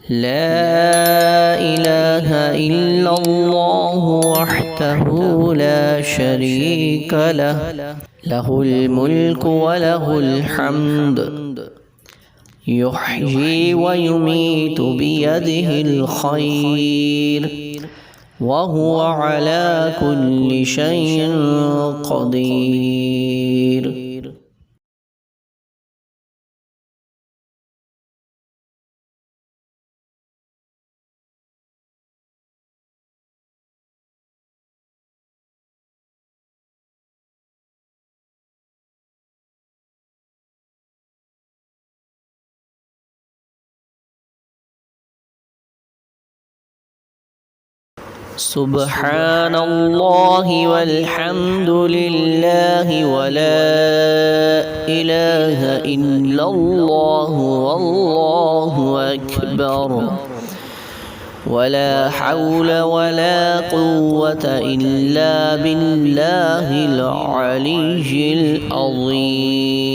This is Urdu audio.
لا إله إلا الله وحده لا شريك له له الملك وله الحمد يحيي ويميت بيده الخير وهو على كل شيء قدير. سبحان الله والحمد لله ولا إله إلا الله والله أكبر ولا حول ولا قوة إلا بالله العلي العظيم.